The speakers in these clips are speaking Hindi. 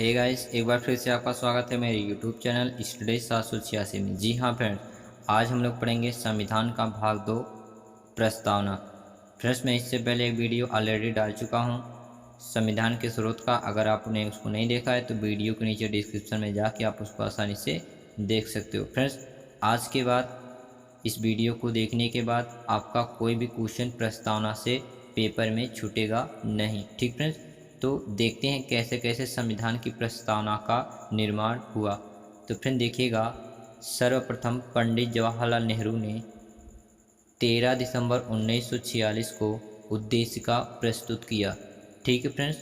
हे गाइस, एक बार फिर से आपका स्वागत है मेरे यूट्यूब चैनल स्टडी 786 में। जी हाँ फ्रेंड्स, आज हम लोग पढ़ेंगे संविधान का भाग 2 प्रस्तावना। फ्रेंड्स, मैं इससे पहले एक वीडियो ऑलरेडी डाल चुका हूँ संविधान के स्रोत का। अगर आपने उसको नहीं देखा है तो वीडियो के नीचे डिस्क्रिप्शन में जाके आप उसको आसानी से देख सकते हो। फ्रेंड्स, आज के बाद इस वीडियो को देखने के बाद आपका कोई भी क्वेश्चन प्रस्तावना से पेपर में छूटेगा नहीं। ठीक फ्रेंड्स, तो देखते हैं कैसे कैसे संविधान की प्रस्तावना का निर्माण हुआ। तो फ्रेंड देखिएगा, सर्वप्रथम पंडित जवाहरलाल नेहरू ने 13 दिसंबर 1946 को उद्देशिका प्रस्तुत किया। ठीक है फ्रेंड्स,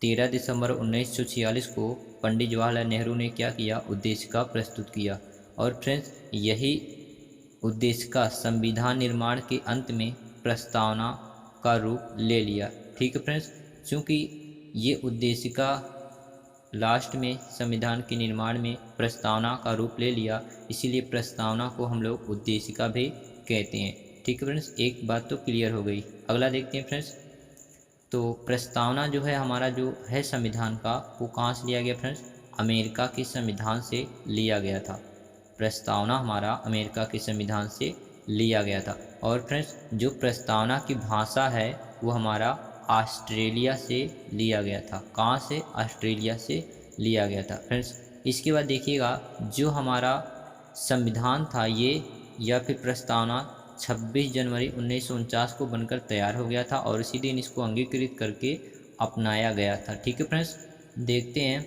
13 दिसंबर 1946 को पंडित जवाहरलाल नेहरू ने क्या किया? उद्देशिका प्रस्तुत किया। और फ्रेंड्स, यही उद्देशिका संविधान निर्माण के अंत में प्रस्तावना का रूप ले लिया। ठीक है फ्रेंड्स, क्योंकि ये उद्देशिका लास्ट में संविधान के निर्माण में प्रस्तावना का रूप ले लिया, इसीलिए प्रस्तावना को हम लोग उद्देशिका भी कहते हैं। ठीक है फ्रेंड्स, एक बात तो क्लियर हो गई। अगला देखते हैं फ्रेंड्स। तो प्रस्तावना जो है हमारा जो है संविधान का, वो कहाँ से लिया गया फ्रेंड्स? अमेरिका के संविधान से लिया गया था। प्रस्तावना हमारा अमेरिका के संविधान से लिया गया था। और फ्रेंड्स, जो प्रस्तावना की भाषा है वो हमारा ऑस्ट्रेलिया से लिया गया था। कहाँ से? ऑस्ट्रेलिया से लिया गया था। फ्रेंड्स, इसके बाद देखिएगा, जो हमारा संविधान था ये या फिर प्रस्तावना 26 जनवरी 1949 को बनकर तैयार हो गया था और इसी दिन इसको अंगीकृत करके अपनाया गया था। ठीक है फ्रेंड्स, देखते हैं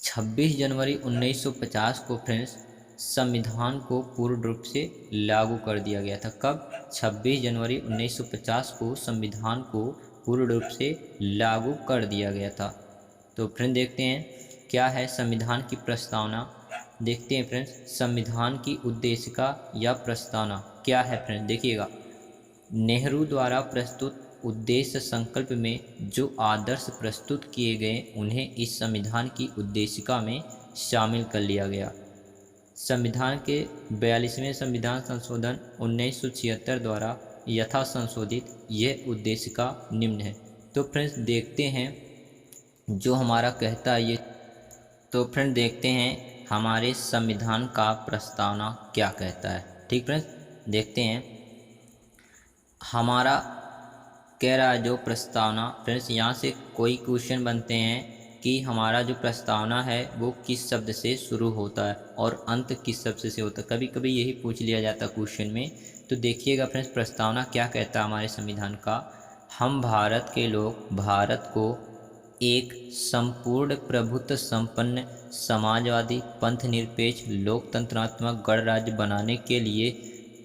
26 जनवरी 1950 को फ्रेंड्स संविधान को पूर्ण रूप से लागू कर दिया गया था। कब? 26 जनवरी 1950 को संविधान को पूर्ण रूप से लागू कर दिया गया था। तो फ्रेंड देखते हैं क्या है संविधान की प्रस्तावना। देखते हैं फ्रेंड्स, संविधान की उद्देशिका या प्रस्तावना क्या है। फ्रेंड देखिएगा, नेहरू द्वारा प्रस्तुत उद्देश्य संकल्प में जो आदर्श प्रस्तुत किए गए उन्हें इस संविधान की उद्देशिका में शामिल कर लिया गया। संविधान के 42वें संविधान संशोधन 1976 द्वारा यथा संशोधित यह उद्देशिका निम्न है। तो फ्रेंड्स देखते हैं जो हमारा कहता है ये। तो फ्रेंड देखते हैं हमारे संविधान का प्रस्तावना क्या कहता है। ठीक फ्रेंड्स, देखते हैं हमारा कह रहा है जो प्रस्तावना। फ्रेंड्स, यहाँ से कोई क्वेश्चन बनते हैं कि हमारा जो प्रस्तावना है वो किस शब्द से शुरू होता है और अंत किस शब्द से होता है। कभी कभी यही पूछ लिया जाता है क्वेश्चन में। तो देखिएगा फ्रेंड्स, प्रस्तावना क्या कहता है हमारे संविधान का। हम भारत के लोग भारत को एक संपूर्ण प्रभुत्व संपन्न समाजवादी पंथ निरपेक्ष लोकतंत्रात्मक गणराज्य बनाने के लिए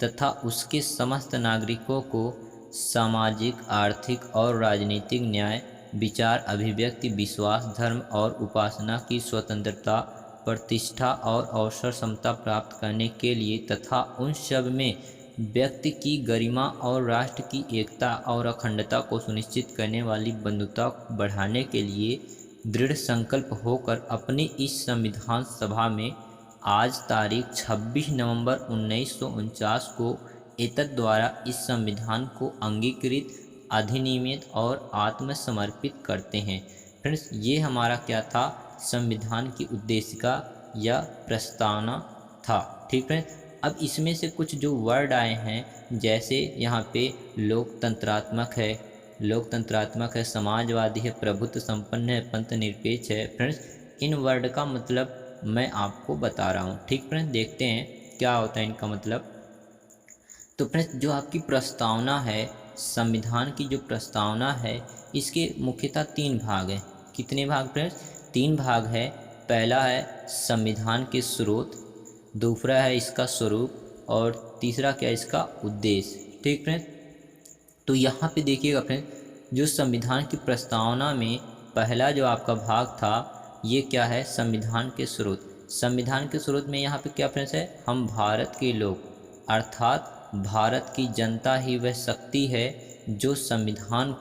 तथा उसके समस्त नागरिकों को सामाजिक, आर्थिक और राजनीतिक न्याय, विचार, अभिव्यक्ति, विश्वास, धर्म और उपासना की स्वतंत्रता, प्रतिष्ठा और अवसर समता प्राप्त करने के लिए तथा उन सब में व्यक्ति की गरिमा और राष्ट्र की एकता और अखंडता को सुनिश्चित करने वाली बंधुता बढ़ाने के लिए दृढ़ संकल्प होकर अपनी इस संविधान सभा में आज तारीख 26 नवंबर 1949 को एतद द्वारा इस संविधान को अंगीकृत, अधिनियमित और आत्मसमर्पित करते हैं। फ्रेंड्स, ये हमारा क्या था? संविधान की उद्देशिका या प्रस्तावना था। ठीक फ्रेंड्स, अब इसमें से कुछ जो वर्ड आए हैं, जैसे यहाँ पे लोकतंत्रात्मक है, समाजवादी है, प्रभुत्व संपन्न है, पंथ निरपेक्ष है। फ्रेंड्स, इन वर्ड का मतलब मैं आपको बता रहा हूँ। ठीक फ्रेंड्स, देखते हैं क्या होता है इनका मतलब। तो फ्रेंड्स, जो आपकी प्रस्तावना है, संविधान की जो प्रस्तावना है, इसके मुख्यतः 3 भाग हैं। कितने भाग फ्रेंड्स? 3 भाग है। पहला है संविधान के स्रोत, दूसरा है इसका स्वरूप और तीसरा क्या है? इसका उद्देश्य। ठीक फ्रेंड्स, तो यहाँ पे देखिएगा फ्रेंड्स, जो संविधान की प्रस्तावना में पहला जो आपका भाग था, ये क्या है? संविधान के स्रोत। संविधान के स्रोत में यहाँ पे क्या फ्रेंड्स है? हम भारत के लोग, अर्थात भारत की जनता ही वह शक्ति है जो संविधान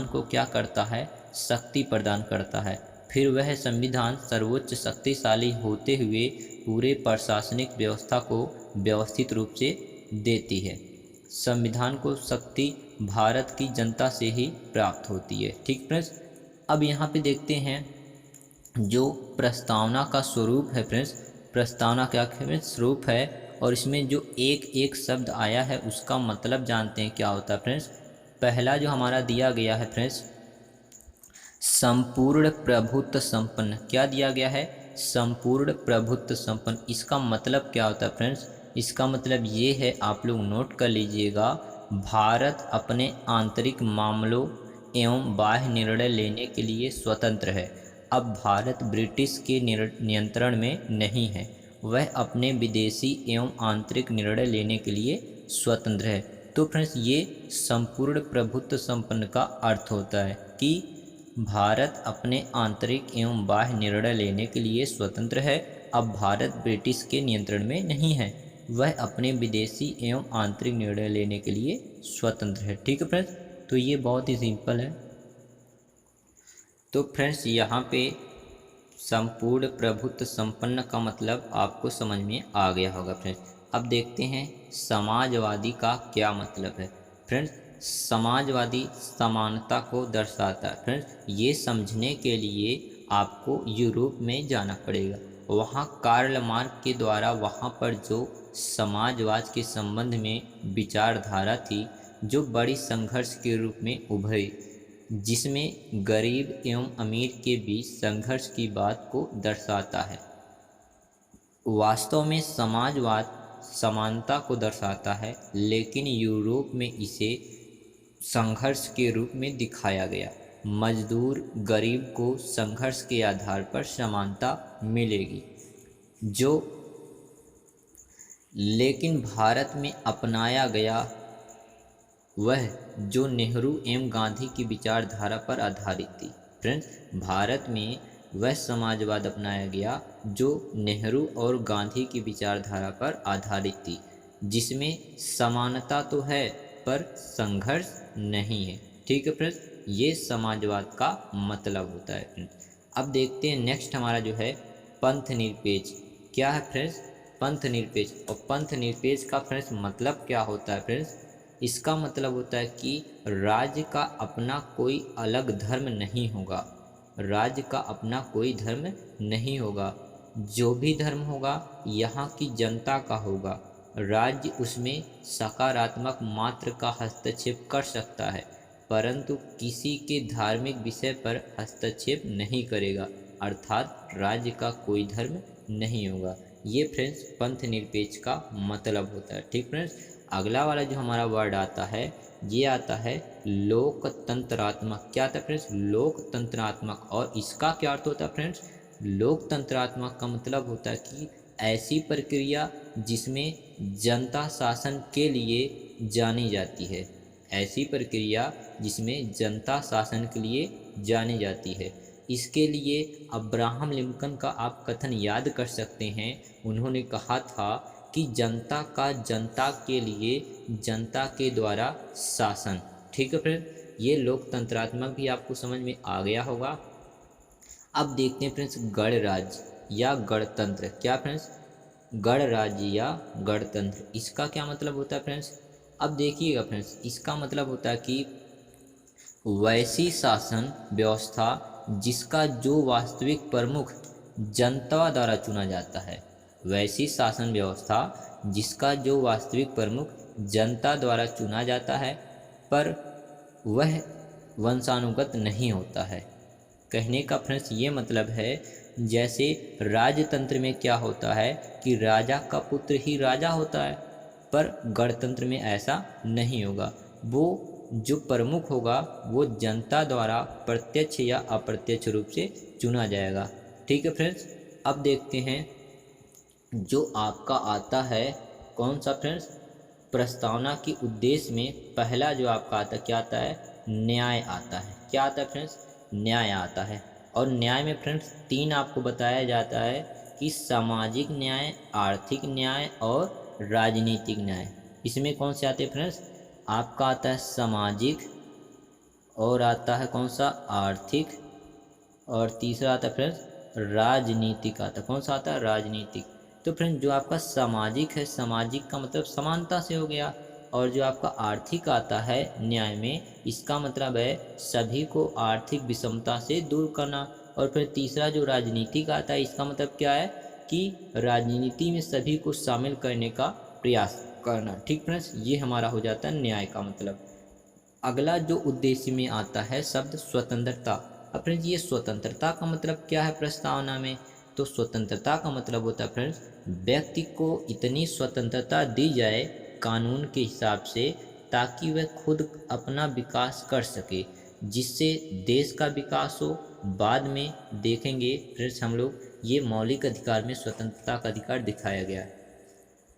को क्या करता है? शक्ति प्रदान करता है। फिर वह संविधान सर्वोच्च शक्तिशाली होते हुए पूरे प्रशासनिक व्यवस्था को व्यवस्थित रूप से देती है। संविधान को शक्ति भारत की जनता से ही प्राप्त होती है। ठीक फ्रेंड्स, अब यहाँ पे देखते हैं जो प्रस्तावना का स्वरूप है फ्रेंड्स, प्रस्तावना क्या फ्रेंड्स स्वरूप है, और इसमें जो एक एक शब्द आया है उसका मतलब जानते हैं क्या होता है फ्रेंड्स। पहला जो हमारा दिया गया है फ्रेंड्स, संपूर्ण प्रभुत्व संपन्न, क्या दिया गया है, संपूर्ण प्रभुत्व संपन्न। इसका मतलब क्या होता है फ्रेंड्स, इसका मतलब ये है, आप लोग नोट कर लीजिएगा, भारत अपने आंतरिक मामलों एवं बाह्य निर्णय लेने के लिए स्वतंत्र है। अब भारत ब्रिटिश के नियंत्रण में नहीं है, वह अपने विदेशी एवं आंतरिक निर्णय लेने के लिए स्वतंत्र है। तो फ्रेंड्स ये संपूर्ण प्रभुत्व संपन्न का अर्थ होता है कि भारत अपने आंतरिक एवं बाह्य निर्णय लेने के लिए स्वतंत्र है। अब भारत ब्रिटिश के नियंत्रण में नहीं है, वह अपने विदेशी एवं आंतरिक निर्णय लेने के लिए स्वतंत्र है। ठीक है फ्रेंड्स, तो ये बहुत ही सिंपल है। तो फ्रेंड्स यहाँ पे संपूर्ण प्रभुत्व संपन्न का मतलब आपको समझ में आ गया होगा फ्रेंड्स। अब देखते हैं समाजवादी का क्या मतलब है। फ्रेंड्स समाजवादी समानता को दर्शाता है। फ्रेंड्स ये समझने के लिए आपको यूरोप में जाना पड़ेगा, वहाँ कार्ल मार्क्स के द्वारा वहाँ पर जो समाजवाद के संबंध में विचारधारा थी, जो बड़ी संघर्ष के रूप में उभरी, जिसमें गरीब एवं अमीर के बीच संघर्ष की बात को दर्शाता है। वास्तव में समाजवाद समानता को दर्शाता है, लेकिन यूरोप में इसे संघर्ष के रूप में दिखाया गया। मजदूर गरीब को संघर्ष के आधार पर समानता मिलेगी, जो लेकिन भारत में अपनाया गया वह जो नेहरू एवं गांधी की विचारधारा पर आधारित थी। फ्रेंड्स भारत में वह समाजवाद अपनाया गया जो नेहरू और गांधी की विचारधारा पर आधारित थी, जिसमें समानता तो है पर संघर्ष नहीं है। ठीक है फ्रेंड्स, ये समाजवाद का मतलब होता है फ्रेंड्स। अब देखते हैं नेक्स्ट हमारा जो है पंथ निरपेक्ष। क्या है फ्रेंड्स, पंथ निरपेक्ष। और पंथ निरपेक्ष का फ्रेंड्स मतलब क्या होता है फ्रेंड्स, इसका मतलब होता है कि राज्य का अपना कोई अलग धर्म नहीं होगा, राज्य का अपना कोई धर्म नहीं होगा, जो भी धर्म होगा यहाँ की जनता का होगा। राज्य उसमें सकारात्मक मात्र का हस्तक्षेप कर सकता है, परंतु किसी के धार्मिक विषय पर हस्तक्षेप नहीं करेगा, अर्थात राज्य का कोई धर्म नहीं होगा। ये फ्रेंड्स पंथ निरपेक्ष का मतलब होता है। ठीक फ्रेंड्स, अगला वाला जो हमारा वर्ड आता है ये आता है लोकतंत्रात्मक। क्या आता है फ्रेंड्स, लोकतंत्रात्मक। और इसका क्या अर्थ होता है फ्रेंड्स, लोकतंत्रात्मक का मतलब होता है कि ऐसी प्रक्रिया जिसमें जनता शासन के लिए जानी जाती है, ऐसी प्रक्रिया जिसमें जनता शासन के लिए जानी जाती है। इसके लिए अब्राहम लिंकन का आप कथन याद कर सकते हैं। उन्होंने कहा था कि जनता का जनता के लिए, जनता के द्वारा शासन। ठीक है फ्रेंड्स, ये लोकतंत्रात्मक भी आपको समझ में आ गया होगा। अब देखते हैं फ्रेंड्स गणराज्य या गणतंत्र। क्या फ्रेंड्स, गणराज्य या गणतंत्र, इसका क्या मतलब होता है फ्रेंड्स। अब देखिएगा फ्रेंड्स, इसका मतलब होता है कि वैसी शासन व्यवस्था जिसका जो वास्तविक प्रमुख जनता द्वारा चुना जाता है, वैसी शासन व्यवस्था जिसका जो वास्तविक प्रमुख जनता द्वारा चुना जाता है, पर वह वंशानुगत नहीं होता है। कहने का फ्रेंड्स ये मतलब है, जैसे राजतंत्र में क्या होता है कि राजा का पुत्र ही राजा होता है, पर गणतंत्र में ऐसा नहीं होगा। वो जो प्रमुख होगा वो जनता द्वारा प्रत्यक्ष या अप्रत्यक्ष रूप से चुना जाएगा। ठीक है फ्रेंड्स, अब देखते हैं जो आपका आता है कौन सा फ्रेंड्स, प्रस्तावना के उद्देश्य में पहला जो आपका आता क्या आता है, न्याय आता है। क्या आता है फ्रेंड्स, न्याय आता है। और न्याय में फ्रेंड्स तीन आपको बताया जाता है कि सामाजिक न्याय, आर्थिक न्याय और राजनीतिक न्याय। इसमें कौन से आते हैं फ्रेंड्स, आपका आता है सामाजिक, और आता है कौन सा, आर्थिक, और तीसरा आता है फ्रेंड्स राजनीतिक आता है। कौन सा आता है, राजनीतिक। तो फ्रेंड्स जो आपका सामाजिक है, सामाजिक का मतलब समानता से हो गया, और जो आपका आर्थिक आता है न्याय में, इसका मतलब है सभी को आर्थिक विषमता से दूर करना। और फिर तीसरा जो राजनीतिक आता है, इसका मतलब क्या है कि राजनीति में सभी को शामिल करने का प्रयास करना। ठीक फ्रेंड्स, ये हमारा हो जाता है न्याय का मतलब। अगला जो उद्देश्य में आता है शब्द स्वतंत्रता। अब फ्रेंड्स ये स्वतंत्रता का मतलब क्या है प्रस्तावना में, तो स्वतंत्रता का मतलब होता है फ्रेंड्स व्यक्ति को इतनी स्वतंत्रता दी जाए कानून के हिसाब से ताकि वह खुद अपना विकास कर सके, जिससे देश का विकास हो। बाद में देखेंगे फ्रेंड्स हम लोग ये मौलिक अधिकार में स्वतंत्रता का अधिकार दिखाया गया है।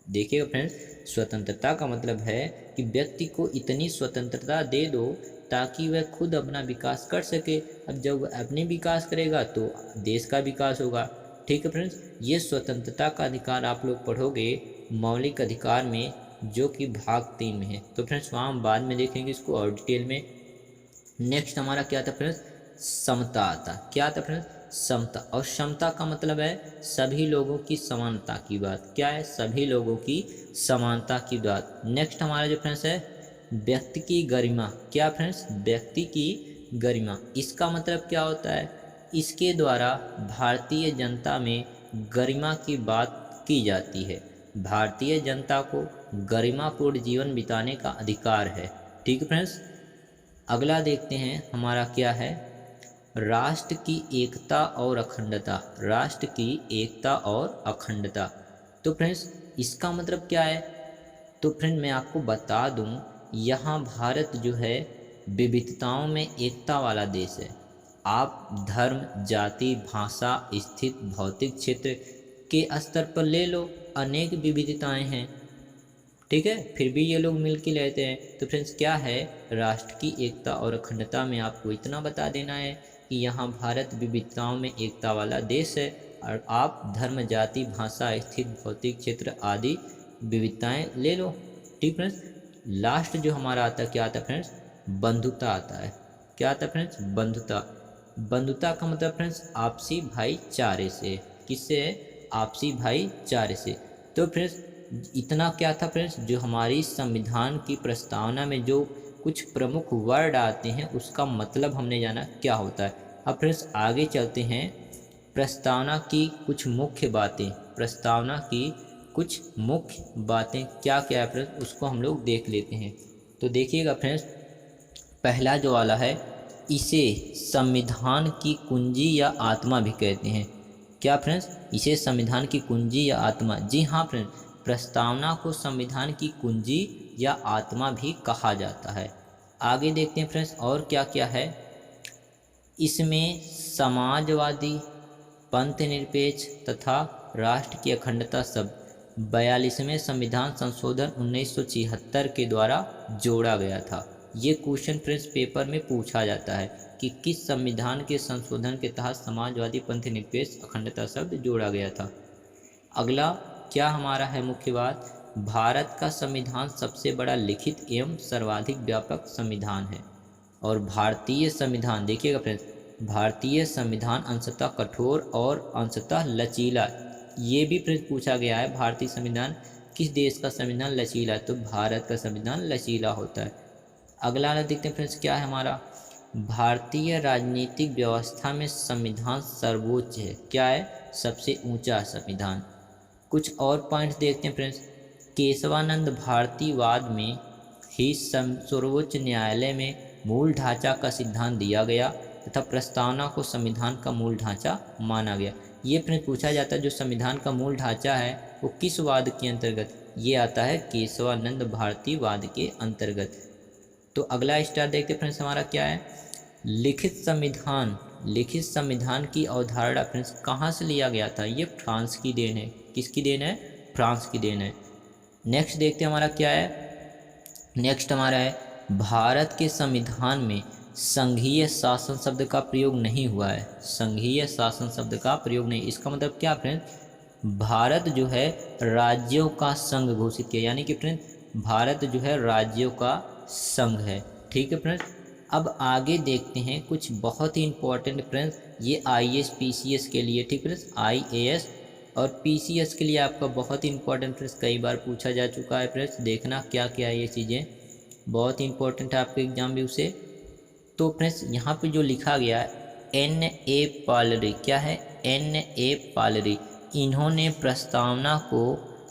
देखिएगा फ्रेंड्स, स्वतंत्रता का मतलब है कि व्यक्ति को इतनी स्वतंत्रता दे दो ताकि वह खुद अपना विकास कर सके। अब जब वह अपने विकास करेगा तो देश का विकास होगा। ठीक है फ्रेंड्स, ये स्वतंत्रता का अधिकार आप लोग पढ़ोगे मौलिक अधिकार में, जो कि भाग 3 में है। तो फ्रेंड्स वहाँ हम बाद में देखेंगे इसको और डिटेल में। नेक्स्ट हमारा क्या था फ्रेंड्स, समता आता। क्या आता फ्रेंड्स, समता। और समता का मतलब है सभी लोगों की समानता की बात। क्या है, सभी लोगों की समानता की बात। नेक्स्ट हमारा जो फ्रेंड्स है व्यक्ति की गरिमा। क्या फ्रेंड्स, व्यक्ति की गरिमा। इसका मतलब क्या होता है, इसके द्वारा भारतीय जनता में गरिमा की बात की जाती है। भारतीय जनता को गरिमापूर्ण जीवन बिताने का अधिकार है। ठीक है फ्रेंड्स, अगला देखते हैं हमारा क्या है, राष्ट्र की एकता और अखंडता। राष्ट्र की एकता और अखंडता। तो फ्रेंड्स इसका मतलब क्या है, तो फ्रेंड मैं आपको बता दूं, यहाँ भारत जो है विविधताओं में एकता वाला देश है। आप धर्म, जाति, भाषा, स्थित भौतिक क्षेत्र के स्तर पर ले लो, अनेक विविधताएं हैं। ठीक है, फिर भी ये लोग मिल के रहते हैं। तो फ्रेंड्स क्या है, राष्ट्र की एकता और अखंडता में आपको इतना बता देना है कि यहाँ भारत विविधताओं में एकता वाला देश है और आप धर्म, जाति, भाषा, स्थित भौतिक क्षेत्र आदि विविधताएं ले लो। ठीक फ्रेंड्स, लास्ट जो हमारा आता है क्या आता है फ्रेंड्स, बंधुता आता है। क्या आता है फ्रेंड्स, बंधुता। बंधुता का मतलब फ्रेंड्स आपसी भाईचारे से। किससे, आपसी भाईचारे से। तो फ्रेंड्स इतना क्या था फ्रेंड्स, जो हमारी संविधान की प्रस्तावना में जो कुछ प्रमुख वर्ड आते हैं उसका मतलब हमने जाना क्या होता है। अब फ्रेंड्स आगे चलते हैं, प्रस्तावना की कुछ मुख्य बातें। प्रस्तावना की कुछ मुख्य बातें क्या क्या है फ्रेंड्स, उसको हम लोग देख लेते हैं। तो देखिएगा फ्रेंड्स, पहला जो वाला है, इसे संविधान की कुंजी या आत्मा भी कहते हैं। क्या फ्रेंड्स, इसे संविधान की कुंजी या आत्मा। जी हाँ फ्रेंड्स, प्रस्तावना को संविधान की कुंजी या आत्मा भी कहा जाता है। आगे देखते हैं फ्रेंड्स और क्या क्या है। इसमें समाजवादी, पंथनिरपेक्ष तथा राष्ट्र की अखंडता शब्द 42वें संविधान संशोधन 1976 के द्वारा जोड़ा गया था। ये क्वेश्चन फ्रेंड्स पेपर में पूछा जाता है कि किस संविधान के संशोधन के तहत समाजवादी, पंथनिरपेक्ष, अखंडता शब्द जोड़ा गया था। अगला क्या हमारा है मुख्य बात, भारत का संविधान सबसे बड़ा लिखित एवं सर्वाधिक व्यापक संविधान है। और भारतीय संविधान देखिएगा फ्रेंड्स, भारतीय संविधान अंशतः कठोर और अंशतः लचीला। ये भी फ्रेंड्स पूछा गया है, भारतीय संविधान किस देश का संविधान लचीला है, तो भारत का संविधान लचीला होता है। अगला देखते हैं फ्रेंड्स क्या है हमारा, भारतीय राजनीतिक व्यवस्था में संविधान सर्वोच्च है। क्या है, सबसे ऊंचा संविधान। कुछ और पॉइंट्स देखते हैं फ्रेंड्स, केशवानंद भारतीयवाद में ही सर्वोच्च न्यायालय में मूल ढांचा का सिद्धांत दिया गया तथा प्रस्तावना को संविधान का मूल ढांचा माना गया। ये फ्रेंड्स पूछा जाता है जो संविधान का मूल ढांचा है वो किस वाद के अंतर्गत, ये आता है केशवानंद भारतीयवाद के अंतर्गत। तो अगला स्टार देखते फ्रेंड्स हमारा क्या है, लिखित संविधान। लिखित संविधान की अवधारणा फ्रेंड्स कहाँ से लिया गया था, ये फ्रांस की देन है। किसकी देन है, फ्रांस की देन है। नेक्स्ट देखते हैं हमारा क्या है, नेक्स्ट हमारा है भारत के संविधान में संघीय शासन शब्द का प्रयोग नहीं हुआ है। संघीय शासन शब्द का प्रयोग नहीं, इसका मतलब क्या फ्रेंड्स, भारत जो है राज्यों का संघ घोषित किया, यानी कि फ्रेंड्स भारत जो है राज्यों का संघ है। ठीक है फ्रेंड्स, अब आगे देखते हैं कुछ बहुत ही इंपॉर्टेंट फ्रेंड्स, ये IAS PCS के लिए। ठीक फ्रेंड्स, IAS और पीसीएस के लिए आपका बहुत इंपॉर्टेंट फ्रेंड्स, कई बार पूछा जा चुका है फ्रेंड्स, देखना क्या क्या है ये चीज़ें, बहुत इंपॉर्टेंट है आपके एग्जाम व्यू से। तो फ्रेंड्स यहाँ पे जो लिखा गया है N.A. पालरी, क्या है N.A. पालरी, इन्होंने प्रस्तावना को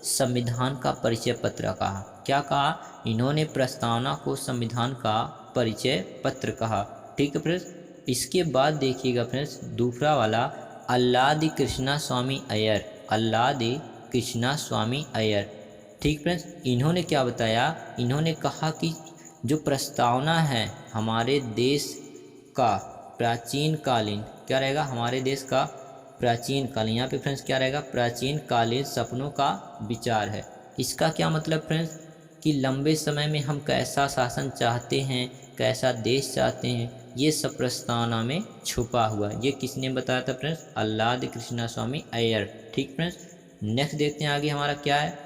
संविधान का परिचय पत्र कहा। क्या कहा? इन्होंने प्रस्तावना को संविधान का परिचय पत्र कहा। ठीक है फ्रेंड्स। इसके बाद देखिएगा फ्रेंड्स दूसरा वाला, अल्लादी कृष्णा स्वामी अय्यर, अल्लादी कृष्णा स्वामी अय्यर। ठीक फ्रेंड्स, इन्होंने क्या बताया? इन्होंने कहा कि जो प्रस्तावना है हमारे देश का प्राचीन कालीन, क्या रहेगा? हमारे देश का प्राचीन कालीन, यहाँ पे फ्रेंड्स क्या रहेगा? प्राचीन कालीन सपनों का विचार है। इसका क्या मतलब फ्रेंड्स कि लंबे समय में हम कैसा शासन चाहते हैं, कैसा देश चाहते हैं, ये सब प्रस्तावना में छुपा हुआ है। ये किसने बताया था फ्रेंड्स? अल्लादी कृष्णा स्वामी अय्यर। ठीक फ्रेंड्स, नेक्स्ट देखते हैं आगे हमारा क्या है।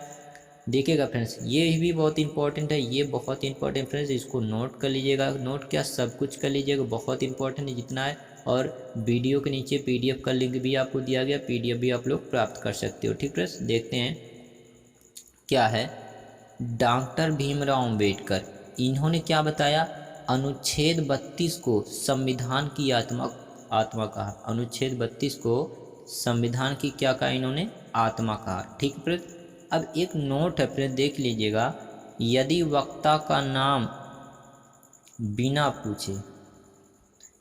देखिएगा फ्रेंड्स ये भी बहुत इंपॉर्टेंट है, ये बहुत इंपॉर्टेंट फ्रेंड्स, इसको नोट कर लीजिएगा, नोट क्या सब कुछ कर लीजिएगा, बहुत इंपॉर्टेंट है जितना है। और वीडियो के नीचे पीडीएफ का लिंक भी आपको दिया गया, पीडीएफ भी आप लोग प्राप्त कर सकते हो। ठीक फ्रेंड्स, देखते हैं क्या है। डॉक्टर भीमराव अंबेडकर, इन्होंने क्या बताया? अनुच्छेद 32 को संविधान की आत्मा कहा। अनुच्छेद 32 को संविधान की क्या कहा इन्होंने? आत्मा कहा। ठीक फ्रेंड्स, अब एक नोट है फ्रेंड्स, देख लीजिएगा, यदि वक्ता का नाम बिना पूछे,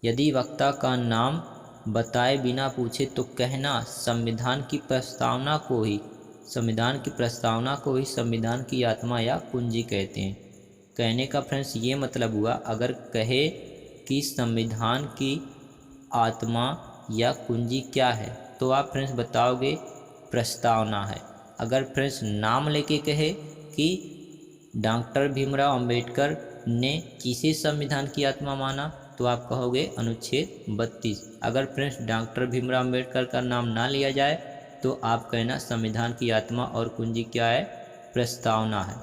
यदि वक्ता का नाम बताए बिना पूछे तो कहना संविधान की प्रस्तावना को ही, संविधान की प्रस्तावना को ही संविधान की आत्मा या कुंजी कहते हैं। कहने का फ्रेंड्स ये मतलब हुआ, अगर कहे कि संविधान की आत्मा या कुंजी क्या है तो आप फ्रेंड्स बताओगे प्रस्तावना है। अगर फ्रेंड्स नाम लेके कहे कि डॉक्टर भीमराव अंबेडकर ने किसे संविधान की आत्मा माना तो आप कहोगे अनुच्छेद 32। अगर फ्रेंड्स डॉक्टर भीमराव अंबेडकर का नाम ना लिया जाए तो आप कहना संविधान की आत्मा और कुंजी क्या है? प्रस्तावना है।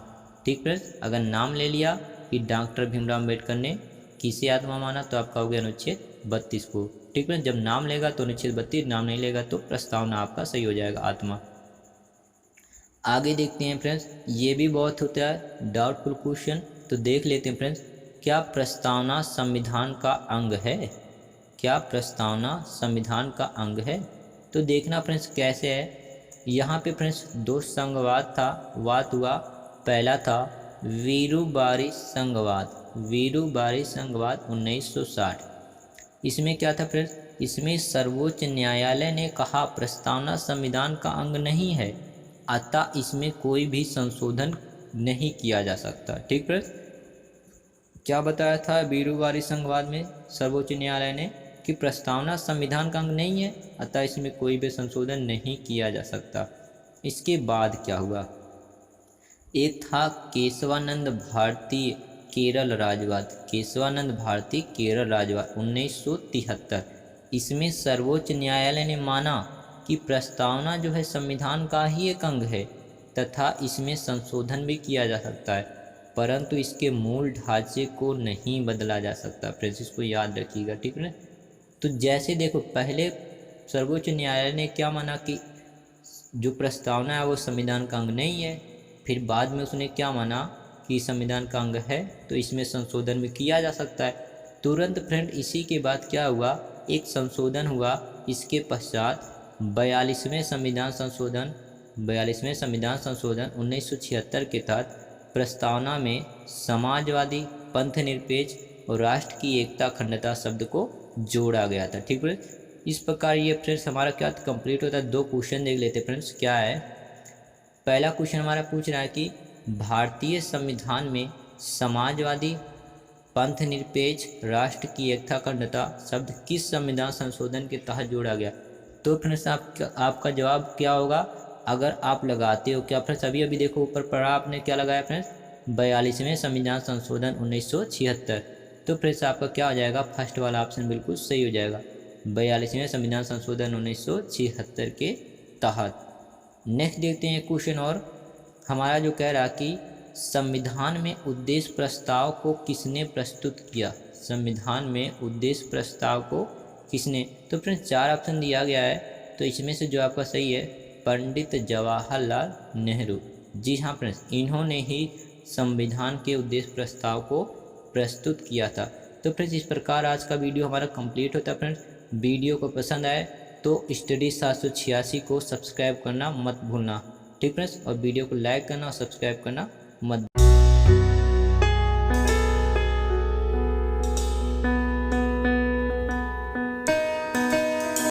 ठीक फ्रेंड्स, अगर नाम ले लिया कि डॉक्टर भीमराव अंबेडकर ने किसे आत्मा माना तो आप कहोगे अनुच्छेद 32 को। ठीक फ्रेंड्स, जब नाम लेगा तो अनुच्छेद 32, नाम नहीं लेगा तो प्रस्तावना आपका सही हो जाएगा, आत्मा। आगे देखते हैं फ्रेंड्स, ये भी बहुत होता है डाउटफुल क्वेश्चन, तो देख लेते हैं फ्रेंड्स, क्या प्रस्तावना संविधान का अंग है? क्या प्रस्तावना संविधान का अंग है? तो देखना फ्रेंड्स कैसे है। यहाँ पे फ्रेंड्स दो संघवाद था, वाद हुआ। पहला था वीरूबारी संघवाद, वीरूबारी संघवाद 1960। इसमें क्या था फ्रेंड्स? इसमें सर्वोच्च न्यायालय ने कहा प्रस्तावना संविधान का अंग नहीं है, अतः इसमें कोई भी संशोधन नहीं किया जा सकता। ठीक फ्रेंड्स, क्या बताया था वीरूबारी संघवाद में सर्वोच्च न्यायालय ने? कि प्रस्तावना संविधान का अंग नहीं है, अतः इसमें कोई भी संशोधन नहीं किया जा सकता। इसके बाद क्या हुआ? एक था केशवानंद भारती केरल राजवाद, केशवानंद भारती केरल राजवाद 1973। इसमें सर्वोच्च न्यायालय ने माना कि प्रस्तावना जो है संविधान का ही एक अंग है तथा इसमें संशोधन भी किया जा सकता है, परंतु इसके मूल ढांचे को नहीं बदला जा सकता। फ्रेंड्स इसको याद रखिएगा। ठीक है, तो जैसे देखो पहले सर्वोच्च न्यायालय ने क्या माना कि जो प्रस्तावना है वो संविधान का अंग नहीं है, फिर बाद में उसने क्या माना कि संविधान का अंग है तो इसमें संशोधन भी किया जा सकता है। तुरंत फ्रेंड इसी के बाद क्या हुआ? एक संशोधन हुआ। इसके पश्चात 42वें संविधान संशोधन, 42वें संविधान संशोधन 1976 के तहत प्रस्तावना में समाजवादी, पंथनिरपेक्ष और राष्ट्र की एकता अखंडता शब्द को जोड़ा गया था। ठीक है, इस प्रकार ये फ्रेंड्स हमारा क्या कंप्लीट होता है। दो क्वेश्चन देख लेते फ्रेंड्स। क्या है? पहला क्वेश्चन हमारा पूछ रहा है कि भारतीय संविधान में समाजवादी, पंथनिरपेक्ष, राष्ट्र की एकता अखंडता शब्द किस संविधान संशोधन के तहत जोड़ा गया? तो फ्रेंड्स आपका जवाब क्या होगा अगर आप लगाते हो? क्या फ्रेंड्स अभी अभी देखो ऊपर पढ़ा आपने, क्या लगाया फ्रेंड्स? 42वें संविधान संशोधन 1976। तो फ्रेंड्स आपका क्या हो जाएगा? फर्स्ट वाला ऑप्शन बिल्कुल सही हो जाएगा, 42वें संविधान संशोधन 1976 के तहत। नेक्स्ट देखते हैं क्वेश्चन और हमारा जो कह रहा कि संविधान में उद्देश्य प्रस्ताव को किसने प्रस्तुत किया? संविधान में उद्देश्य प्रस्ताव को किसने? तो फ्रेंड्स 4 ऑप्शन दिया गया है, तो इसमें से जो आपका सही है पंडित जवाहरलाल नेहरू। जी हाँ फ्रेंड्स, इन्होंने ही संविधान के उद्देश्य प्रस्ताव को प्रस्तुत किया था। तो फ्रेंड्स इस प्रकार आज का वीडियो हमारा कंप्लीट होता है। फ्रेंड्स वीडियो को पसंद आए तो स्टडी 786 को सब्सक्राइब करना मत भूलना। ठीक फ्रेंड्स, और वीडियो को लाइक करना और सब्सक्राइब करना मत